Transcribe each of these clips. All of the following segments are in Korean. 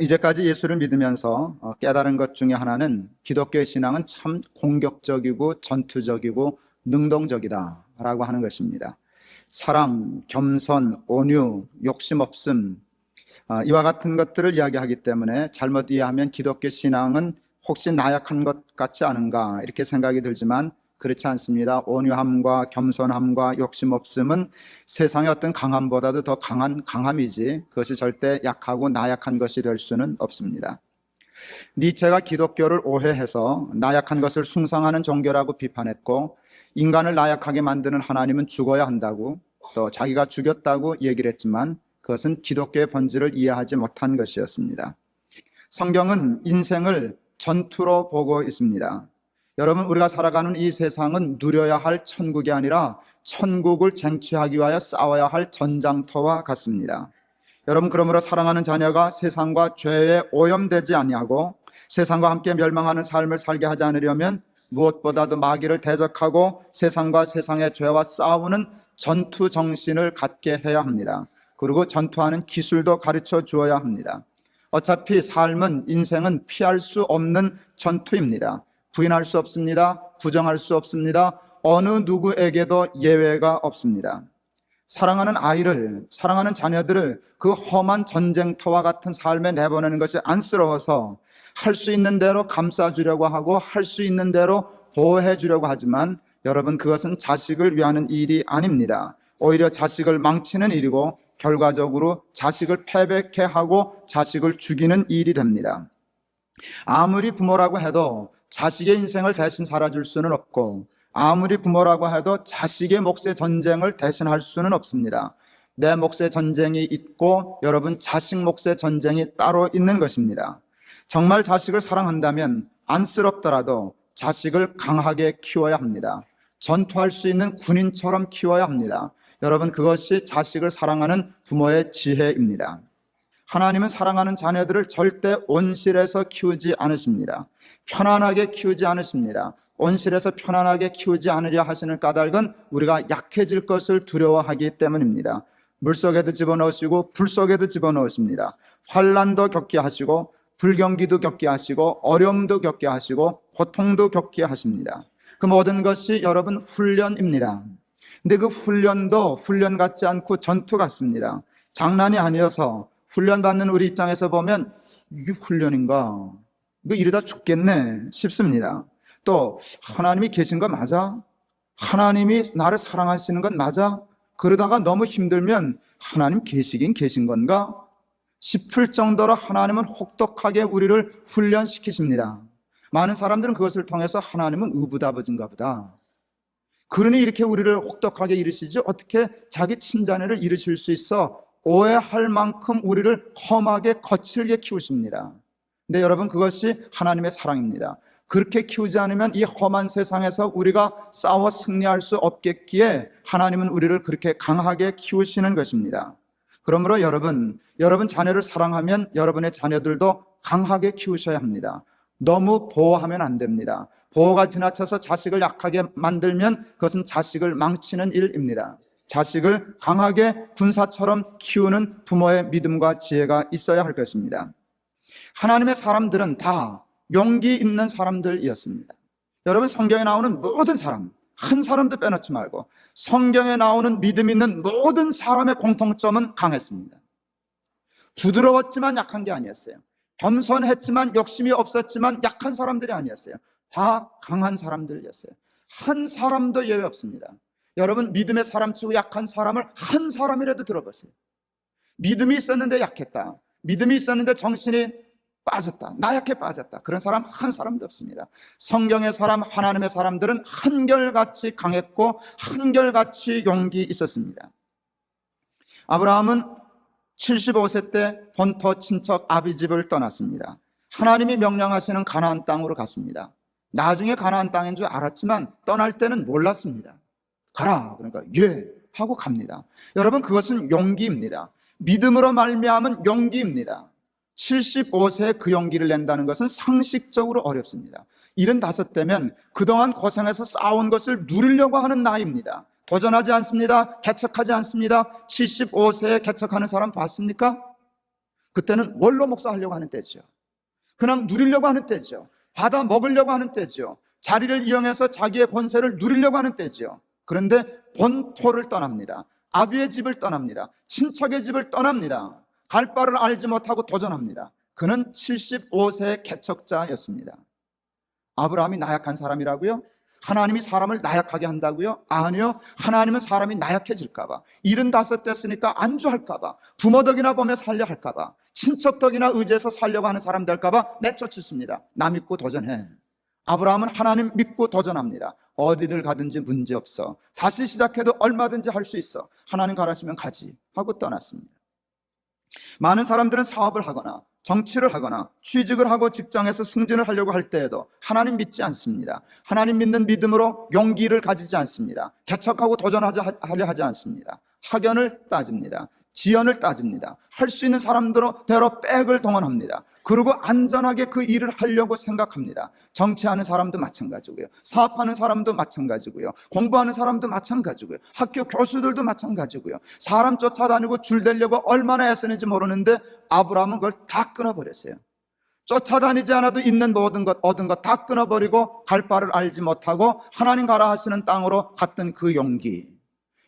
이제까지 예수를 믿으면서 깨달은 것 중에 하나는 기독교의 신앙은 참 공격적이고 전투적이고 능동적이다 라고 하는 것입니다. 사랑, 겸손, 온유, 욕심 없음, 이와 같은 것들을 이야기하기 때문에 잘못 이해하면 기독교 신앙은 혹시 나약한 것 같지 않은가 이렇게 생각이 들지만 그렇지 않습니다. 온유함과 겸손함과 욕심 없음은 세상의 어떤 강함보다도 더 강한 강함이지 그것이 절대 약하고 나약한 것이 될 수는 없습니다. 니체가 기독교를 오해해서 나약한 것을 숭상하는 종교라고 비판했고, 인간을 나약하게 만드는 하나님은 죽어야 한다고, 또 자기가 죽였다고 얘기를 했지만 그것은 기독교의 본질을 이해하지 못한 것이었습니다. 성경은 인생을 전투로 보고 있습니다. 여러분, 우리가 살아가는 이 세상은 누려야 할 천국이 아니라 천국을 쟁취하기 위하여 싸워야 할 전장터와 같습니다. 여러분, 그러므로 사랑하는 자녀가 세상과 죄에 오염되지 아니하고 세상과 함께 멸망하는 삶을 살게 하지 않으려면 무엇보다도 마귀를 대적하고 세상과 세상의 죄와 싸우는 전투 정신을 갖게 해야 합니다. 그리고 전투하는 기술도 가르쳐 주어야 합니다. 어차피 삶은, 인생은 피할 수 없는 전투입니다. 부인할 수 없습니다. 부정할 수 없습니다. 어느 누구에게도 예외가 없습니다. 사랑하는 아이를, 사랑하는 자녀들을 그 험한 전쟁터와 같은 삶에 내보내는 것이 안쓰러워서 할 수 있는 대로 감싸주려고 하고 할 수 있는 대로 보호해 주려고 하지만 여러분, 그것은 자식을 위하는 일이 아닙니다. 오히려 자식을 망치는 일이고 결과적으로 자식을 패배케 하고 자식을 죽이는 일이 됩니다. 아무리 부모라고 해도 자식의 인생을 대신 살아줄 수는 없고, 아무리 부모라고 해도 자식의 몫의 전쟁을 대신할 수는 없습니다. 내 몫의 전쟁이 있고 여러분, 자식 몫의 전쟁이 따로 있는 것입니다. 정말 자식을 사랑한다면 안쓰럽더라도 자식을 강하게 키워야 합니다. 전투할 수 있는 군인처럼 키워야 합니다. 여러분, 그것이 자식을 사랑하는 부모의 지혜입니다. 하나님은 사랑하는 자녀들을 절대 온실에서 키우지 않으십니다. 편안하게 키우지 않으십니다. 온실에서 편안하게 키우지 않으려 하시는 까닭은 우리가 약해질 것을 두려워하기 때문입니다. 물속에도 집어넣으시고 불 속에도 집어넣으십니다. 환난도 겪게 하시고 불경기도 겪게 하시고 어려움도 겪게 하시고 고통도 겪게 하십니다. 그 모든 것이 여러분 훈련입니다. 근데 그 훈련도 훈련 같지 않고 전투 같습니다. 장난이 아니어서 훈련받는 우리 입장에서 보면 이게 훈련인가? 이거 이러다 죽겠네 싶습니다. 또 하나님이 계신 건 맞아? 하나님이 나를 사랑하시는 건 맞아? 그러다가 너무 힘들면 하나님 계시긴 계신 건가? 싶을 정도로 하나님은 혹독하게 우리를 훈련시키십니다. 많은 사람들은 그것을 통해서 하나님은 의붓아버지인가 보다, 그러니 이렇게 우리를 혹독하게 이르시지 어떻게 자기 친자녀를 이르실 수 있어? 오해할 만큼 우리를 험하게 거칠게 키우십니다. 근데 여러분, 그것이 하나님의 사랑입니다. 그렇게 키우지 않으면 이 험한 세상에서 우리가 싸워 승리할 수 없겠기에 하나님은 우리를 그렇게 강하게 키우시는 것입니다. 그러므로 여러분 자녀를 사랑하면 여러분의 자녀들도 강하게 키우셔야 합니다. 너무 보호하면 안 됩니다. 보호가 지나쳐서 자식을 약하게 만들면 그것은 자식을 망치는 일입니다. 자식을 강하게 군사처럼 키우는 부모의 믿음과 지혜가 있어야 할 것입니다. 하나님의 사람들은 다 용기 있는 사람들이었습니다. 여러분, 성경에 나오는 모든 사람, 한 사람도 빼놓지 말고 성경에 나오는 믿음 있는 모든 사람의 공통점은 강했습니다. 부드러웠지만 약한 게 아니었어요. 겸손했지만 욕심이 없었지만 약한 사람들이 아니었어요. 다 강한 사람들이었어요. 한 사람도 예외 없습니다. 여러분, 믿음의 사람 치고 약한 사람을 한 사람이라도 들어보세요. 믿음이 있었는데 약했다, 믿음이 있었는데 정신이 빠졌다, 나약해 빠졌다, 그런 사람 한 사람도 없습니다. 성경의 사람, 하나님의 사람들은 한결같이 강했고 한결같이 용기 있었습니다. 아브라함은 75세 때 본토 친척 아비집을 떠났습니다. 하나님이 명령하시는 가나안 땅으로 갔습니다. 나중에 가나안 땅인 줄 알았지만 떠날 때는 몰랐습니다. 가라 그러니까 예 하고 갑니다. 여러분, 그것은 용기입니다. 믿음으로 말미암은 용기입니다. 75세에 그 용기를 낸다는 것은 상식적으로 어렵습니다. 75대면 그동안 고생해서 쌓아온 것을 누리려고 하는 나이입니다. 도전하지 않습니다. 개척하지 않습니다. 75세에 개척하는 사람 봤습니까? 그때는 원로 목사하려고 하는 때죠. 그냥 누리려고 하는 때죠. 받아 먹으려고 하는 때죠. 자리를 이용해서 자기의 권세를 누리려고 하는 때죠. 그런데 본토를 떠납니다. 아비의 집을 떠납니다. 친척의 집을 떠납니다. 갈 바를 알지 못하고 도전합니다. 그는 75세의 개척자였습니다. 아브라함이 나약한 사람이라고요? 하나님이 사람을 나약하게 한다고요? 아니요. 하나님은 사람이 나약해질까 봐, 75 됐으니까 안주할까 봐, 부모 덕이나 보며 살려 할까 봐, 친척 덕이나 의지해서 살려고 하는 사람 될까 봐 내쫓습니다. 나 믿고 도전해. 아브라함은 하나님 믿고 도전합니다. 어디를 가든지 문제없어. 다시 시작해도 얼마든지 할 수 있어. 하나님 가라시면 가지 하고 떠났습니다. 많은 사람들은 사업을 하거나 정치를 하거나 취직을 하고 직장에서 승진을 하려고 할 때에도 하나님 믿지 않습니다. 하나님 믿는 믿음으로 용기를 가지지 않습니다. 개척하고 도전하려 하지 않습니다. 학연을 따집니다. 지연을 따집니다. 할 수 있는 사람대로 백을 동원합니다. 그리고 안전하게 그 일을 하려고 생각합니다. 정치하는 사람도 마찬가지고요. 사업하는 사람도 마찬가지고요. 공부하는 사람도 마찬가지고요. 학교 교수들도 마찬가지고요. 사람 쫓아다니고 줄 대려고 얼마나 애쓰는지 모르는데 아브라함은 그걸 다 끊어버렸어요. 쫓아다니지 않아도 있는 모든 것, 얻은 것 다 끊어버리고 갈 바를 알지 못하고 하나님 가라 하시는 땅으로 갔던 그 용기.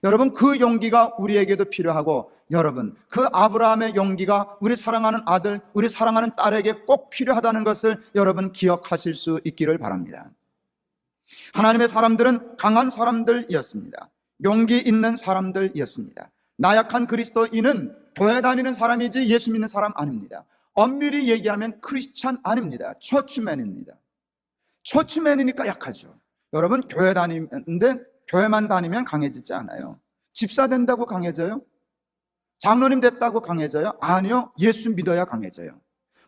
여러분, 그 용기가 우리에게도 필요하고, 여러분, 그 아브라함의 용기가 우리 사랑하는 아들, 우리 사랑하는 딸에게 꼭 필요하다는 것을 여러분 기억하실 수 있기를 바랍니다. 하나님의 사람들은 강한 사람들이었습니다. 용기 있는 사람들이었습니다. 나약한 그리스도인은 교회 다니는 사람이지 예수 믿는 사람 아닙니다. 엄밀히 얘기하면 크리스찬 아닙니다. 처치맨입니다. 처치맨이니까 약하죠. 여러분, 교회 다니는데 교회만 다니면 강해지지 않아요. 집사 된다고 강해져요? 장로님 됐다고 강해져요? 아니요. 예수 믿어야 강해져요.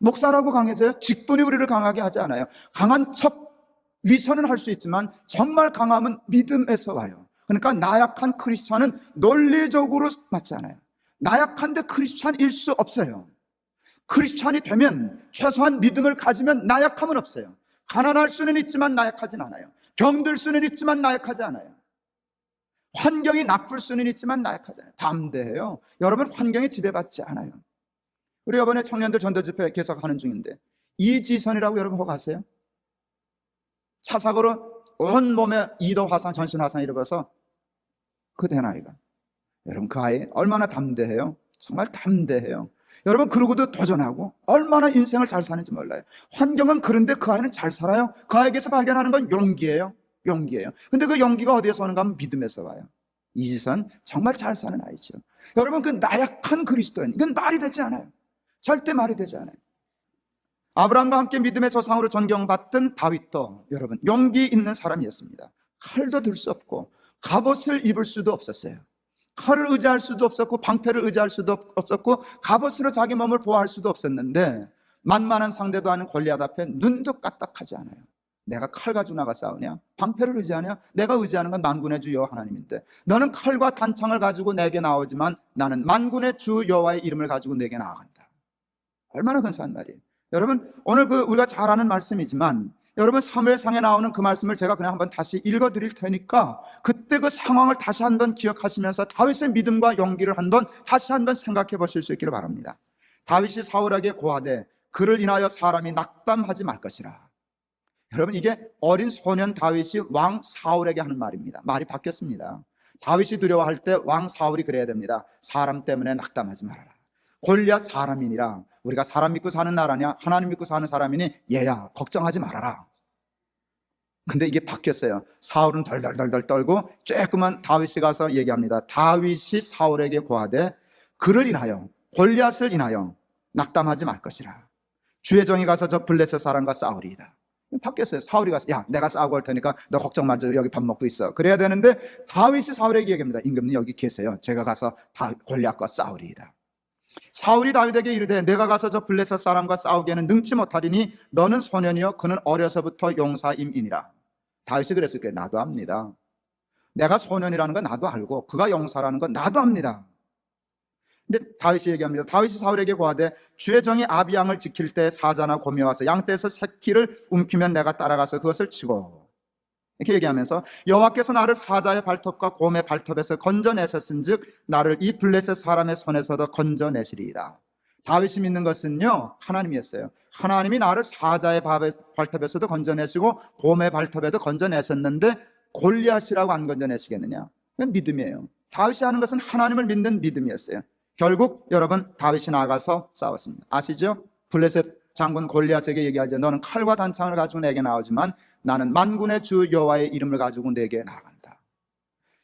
목사라고 강해져요? 직분이 우리를 강하게 하지 않아요. 강한 척 위선은 할 수 있지만 정말 강함은 믿음에서 와요. 그러니까 나약한 크리스찬은 논리적으로 맞지 않아요. 나약한데 크리스찬일 수 없어요. 크리스찬이 되면 최소한 믿음을 가지면 나약함은 없어요. 가난할 수는 있지만 나약하진 않아요. 병들 수는 있지만 나약하지 않아요. 환경이 나쁠 수는 있지만 나약하잖아요. 담대해요. 여러분, 환경에 지배받지 않아요. 우리 이번에 청년들 전도집회 계속 하는 중인데, 이지선이라고 여러분 혹 아세요? 차 사고로 온몸에 2도 화상, 전신 화상 입어서 그 된 아이가, 여러분, 그 아이 얼마나 담대해요? 정말 담대해요. 여러분, 그러고도 도전하고 얼마나 인생을 잘 사는지 몰라요. 환경은 그런데 그 아이는 잘 살아요. 그 아이에게서 발견하는 건 용기예요. 용기예요. 근데 그 용기가 어디에서 오는가 하면 믿음에서 와요. 이지선 정말 잘 사는 아이죠. 여러분, 그 나약한 그리스도인, 이건 말이 되지 않아요. 절대 말이 되지 않아요. 아브라함과 함께 믿음의 조상으로 존경받던 다윗도 여러분 용기 있는 사람이었습니다. 칼도 들 수 없고 갑옷을 입을 수도 없었어요. 칼을 의지할 수도 없었고 방패를 의지할 수도 없었고 갑옷으로 자기 몸을 보호할 수도 없었는데, 만만한 상대도 아닌 골리앗 앞에 눈도 까딱하지 않아요. 내가 칼 가지고 나가 싸우냐? 방패를 의지하냐? 내가 의지하는 건 만군의 주 여호와 하나님인데, 너는 칼과 단창을 가지고 내게 나오지만 나는 만군의 주 여호와의 이름을 가지고 내게 나아간다. 얼마나 근사한 말이에요. 여러분, 오늘 우리가 잘 아는 말씀이지만, 여러분, 사무엘상에 나오는 그 말씀을 제가 그냥 한번 다시 읽어 드릴 테니까 그때 그 상황을 다시 한번 기억하시면서 다윗의 믿음과 용기를 한번 다시 한번 생각해 보실 수 있기를 바랍니다. 다윗이 사울에게 고하되 그를 인하여 사람이 낙담하지 말 것이라. 여러분, 이게 어린 소년 다윗이 왕 사울에게 하는 말입니다. 말이 바뀌었습니다. 다윗이 두려워할 때 왕 사울이 그래야 됩니다. 사람 때문에 낙담하지 말아라. 골리앗 사람이니라. 우리가 사람 믿고 사는 나라냐? 하나님 믿고 사는 사람이니 얘야 걱정하지 말아라. 근데 이게 바뀌었어요. 사울은 덜덜덜덜 떨고 조금만 다윗이 가서 얘기합니다. 다윗이 사울에게 고하되 그를 인하여, 골리앗을 인하여 낙담하지 말 것이라. 주의 종이 가서 저 블레셋 사람과 싸우리이다. 바뀌었어요. 사울이 가서 야, 내가 싸우고 올 테니까 너 걱정 마저 여기 밥 먹고 있어. 그래야 되는데 다윗이 사울에게 얘기합니다. 임금님 여기 계세요. 제가 가서 골리앗과 싸우리이다. 사울이 다윗에게 이르되 내가 가서 저 블레셋 사람과 싸우기에는 능치 못하리니 너는 소년이요 그는 어려서부터 용사임이니라. 다윗이 그랬을 거예요. 나도 압니다. 내가 소년이라는 건 나도 알고 그가 용사라는 건 나도 압니다. 근데 다윗이 얘기합니다. 다윗이 사울에게 고하되 주의 종이 아비양을 지킬 때 사자나 곰이 와서 양떼에서 새끼를 움키면 내가 따라가서 그것을 치고, 이렇게 얘기하면서 여호와께서 나를 사자의 발톱과 곰의 발톱에서 건져내셨은즉 나를 이 블레셋 사람의 손에서도 건져내시리이다. 다윗이 믿는 것은요, 하나님이었어요. 하나님이 나를 사자의 발톱에서도 건져내시고 곰의 발톱에도 건져내셨는데 골리앗이라고 안 건져내시겠느냐? 그건 믿음이에요. 다윗이 하는 것은 하나님을 믿는 믿음이었어요. 결국 여러분, 다윗이 나가서 싸웠습니다. 아시죠? 블레셋 장군 골리앗에게 얘기하죠. 너는 칼과 단창을 가지고 내게 나오지만 나는 만군의 주 여호와의 이름을 가지고 내게 나간다.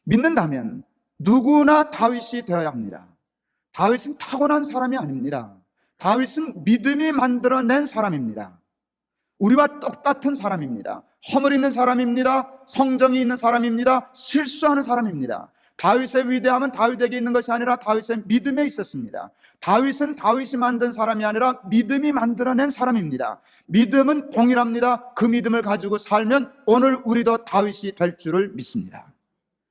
믿는다면 누구나 다윗이 되어야 합니다. 다윗은 타고난 사람이 아닙니다. 다윗은 믿음이 만들어낸 사람입니다. 우리와 똑같은 사람입니다. 허물 있는 사람입니다. 성정이 있는 사람입니다. 실수하는 사람입니다. 다윗의 위대함은 다윗에게 있는 것이 아니라 다윗의 믿음에 있었습니다. 다윗은 다윗이 만든 사람이 아니라 믿음이 만들어낸 사람입니다. 믿음은 동일합니다. 그 믿음을 가지고 살면 오늘 우리도 다윗이 될 줄을 믿습니다.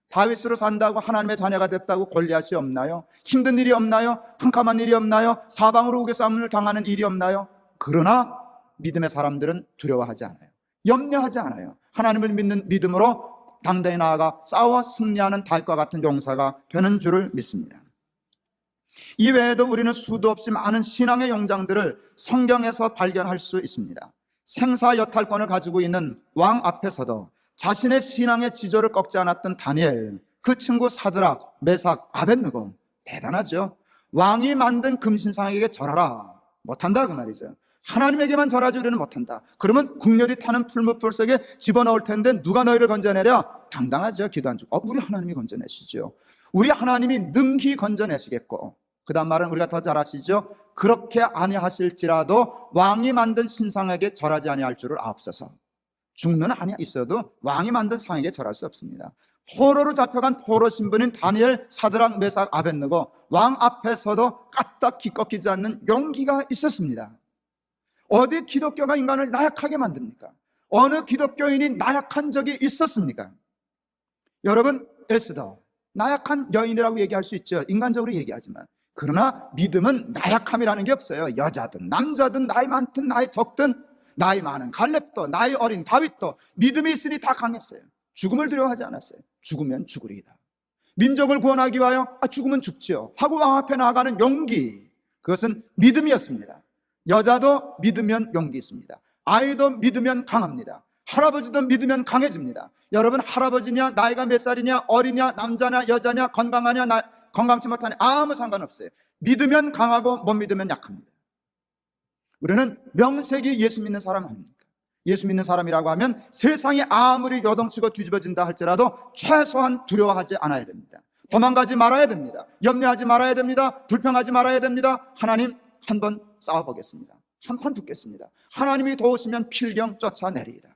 다윗으로 산다고 하나님의 자녀가 됐다고 골리앗이 없나요? 힘든 일이 없나요? 캄캄한 일이 없나요? 사방으로 우겨 싸움을 당하는 일이 없나요? 그러나 믿음의 사람들은 두려워하지 않아요. 염려하지 않아요. 하나님을 믿는 믿음으로 당대에 나아가 싸워 승리하는 다윗과 같은 용사가 되는 줄을 믿습니다. 이 외에도 우리는 수도 없이 많은 신앙의 용장들을 성경에서 발견할 수 있습니다. 생사여탈권을 가지고 있는 왕 앞에서도 자신의 신앙의 지조를 꺾지 않았던 다니엘, 그 친구 사드락, 메삭, 아벳느고, 대단하죠. 왕이 만든 금신상에게 절하라, 못한다 그 말이죠. 하나님에게만 절하지 우리는 못한다. 그러면 국렬이 타는 풀무불 속에 집어넣을 텐데 누가 너희를 건져내랴? 당당하죠. 기도 안 주고 우리 하나님이 건져내시죠. 우리 하나님이 능히 건져내시겠고, 그 다음 말은 우리가 더 잘 아시죠. 그렇게 아니하실지라도 왕이 만든 신상에게 절하지 아니할 줄을 아옵소서. 죽는 한이 있어도 왕이 만든 상에게 절할 수 없습니다. 포로로 잡혀간 포로 신분인 다니엘, 사드락, 메삭, 아벳느고, 왕 앞에서도 까딱 기꺾이지 않는 용기가 있었습니다. 어디 기독교가 인간을 나약하게 만듭니까? 어느 기독교인이 나약한 적이 있었습니까? 여러분, 에스더 나약한 여인이라고 얘기할 수 있죠. 인간적으로 얘기하지만. 그러나 믿음은 나약함이라는 게 없어요. 여자든 남자든 나이 많든 나이 적든, 나이 많은 갈렙도 나이 어린 다윗도 믿음이 있으니 다 강했어요. 죽음을 두려워하지 않았어요. 죽으면 죽으리이다. 민족을 구원하기 위하여 죽으면 죽지요 하고 왕 앞에 나아가는 용기, 그것은 믿음이었습니다. 여자도 믿으면 용기 있습니다. 아이도 믿으면 강합니다. 할아버지도 믿으면 강해집니다. 여러분, 할아버지냐, 나이가 몇 살이냐, 어리냐, 남자냐, 여자냐, 건강하냐, 건강치 못하냐, 아무 상관없어요. 믿으면 강하고 못 믿으면 약합니다. 우리는 명색이 예수 믿는 사람 아닙니까? 예수 믿는 사람이라고 하면 세상이 아무리 요동치고 뒤집어진다 할지라도 최소한 두려워하지 않아야 됩니다. 도망가지 말아야 됩니다. 염려하지 말아야 됩니다. 불평하지 말아야 됩니다. 하나님, 한번 싸워보겠습니다. 한판 붙겠습니다. 하나님이 도우시면 필경 쫓아내리이다.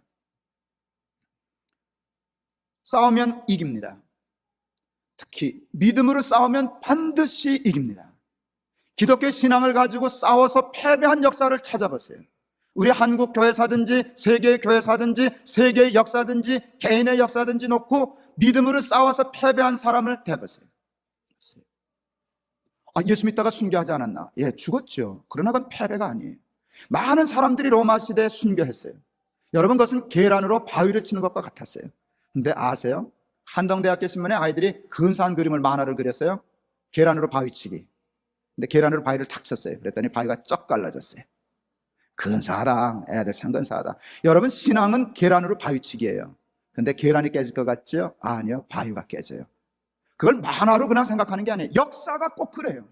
싸우면 이깁니다. 특히 믿음으로 싸우면 반드시 이깁니다. 기독교 신앙을 가지고 싸워서 패배한 역사를 찾아보세요. 우리 한국 교회사든지 세계 교회사든지 세계의 역사든지 개인의 역사든지 놓고 믿음으로 싸워서 패배한 사람을 대보세요. 예수 믿다가 순교하지 않았나? 예, 죽었죠. 그러나 그건 패배가 아니에요. 많은 사람들이 로마 시대에 순교했어요. 여러분, 그것은 계란으로 바위를 치는 것과 같았어요. 근데 아세요? 한동대학교 신문에 아이들이 근사한 그림을, 만화를 그렸어요. 계란으로 바위치기. 근데 계란으로 바위를 탁 쳤어요. 그랬더니 바위가 쩍 갈라졌어요. 근사하다. 애들 참 근사하다. 여러분, 신앙은 계란으로 바위치기예요. 근데 계란이 깨질 것 같죠? 아니요, 바위가 깨져요. 그걸 만화로 그냥 생각하는 게 아니에요. 역사가 꼭 그래요.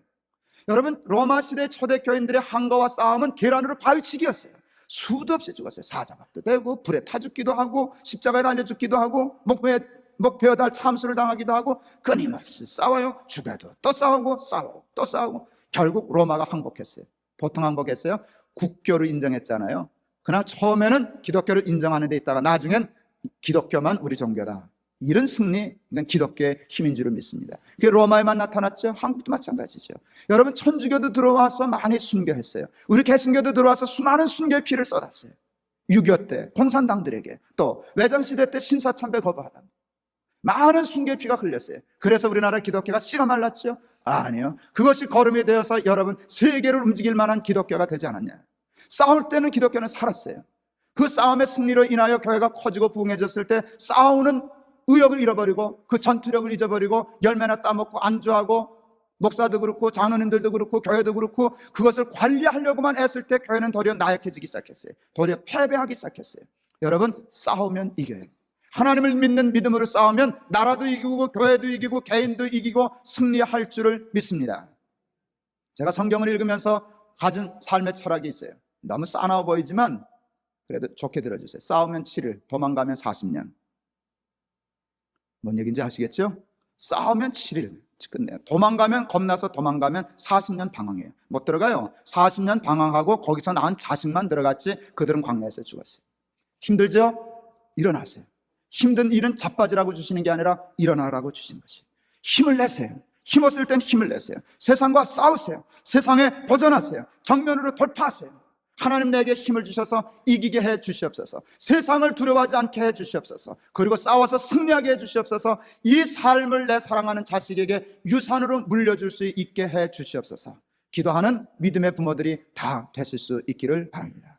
여러분, 로마 시대 초대교인들의 항거와 싸움은 계란으로 바위치기였어요. 수도 없이 죽었어요. 사자밥도 되고 불에 타 죽기도 하고 십자가에 달려 죽기도 하고 목베어 달 참수를 당하기도 하고 끊임없이 싸워요. 죽어도 또 싸우고 싸우고 또 싸우고 결국 로마가 항복했어요. 보통 항복했어요? 국교를 인정했잖아요. 그러나 처음에는 기독교를 인정하는 데 있다가 나중엔 기독교만 우리 종교다. 이런 승리, 이건 기독교의 힘인 줄을 믿습니다. 그게 로마에만 나타났죠? 한국도 마찬가지죠. 여러분, 천주교도 들어와서 많이 순교했어요. 우리 개신교도 들어와서 수많은 순교의 피를 쏟았어요. 6.25 때 공산당들에게, 또 외전시대 때 신사참배 거부하다 많은 순교의 피가 흘렸어요. 그래서 우리나라 기독교가 씨가 말랐죠? 아니요. 그것이 거름이 되어서 여러분 세계를 움직일 만한 기독교가 되지 않았냐. 싸울 때는 기독교는 살았어요. 그 싸움의 승리로 인하여 교회가 커지고 부흥해졌을 때 싸우는 의욕을 잃어버리고 그 전투력을 잊어버리고 열매나 따먹고 안주하고 목사도 그렇고 장로님들도 그렇고 교회도 그렇고 그것을 관리하려고만 했을 때 교회는 도리어 나약해지기 시작했어요. 도리어 패배하기 시작했어요. 여러분, 싸우면 이겨요. 하나님을 믿는 믿음으로 싸우면 나라도 이기고 교회도 이기고 개인도 이기고 승리할 줄을 믿습니다. 제가 성경을 읽으면서 가진 삶의 철학이 있어요. 너무 싸나워 보이지만 그래도 좋게 들어주세요. 싸우면 7일, 도망가면 40년. 뭔 얘기인지 아시겠죠? 싸우면 7일 끝내요. 도망가면, 겁나서 도망가면 40년 방황해요. 못 들어가요. 40년 방황하고 거기서 낳은 자식만 들어갔지 그들은 광야에서 죽었어요. 힘들죠? 일어나세요. 힘든 일은 자빠지라고 주시는 게 아니라 일어나라고 주시는 것이에요. 힘을 내세요. 힘없을 땐 힘을 내세요. 세상과 싸우세요. 세상에 도전하세요. 정면으로 돌파하세요. 하나님 내게 힘을 주셔서 이기게 해 주시옵소서. 세상을 두려워하지 않게 해 주시옵소서. 그리고 싸워서 승리하게 해 주시옵소서. 이 삶을 내 사랑하는 자식에게 유산으로 물려줄 수 있게 해 주시옵소서. 기도하는 믿음의 부모들이 다 되실 수 있기를 바랍니다.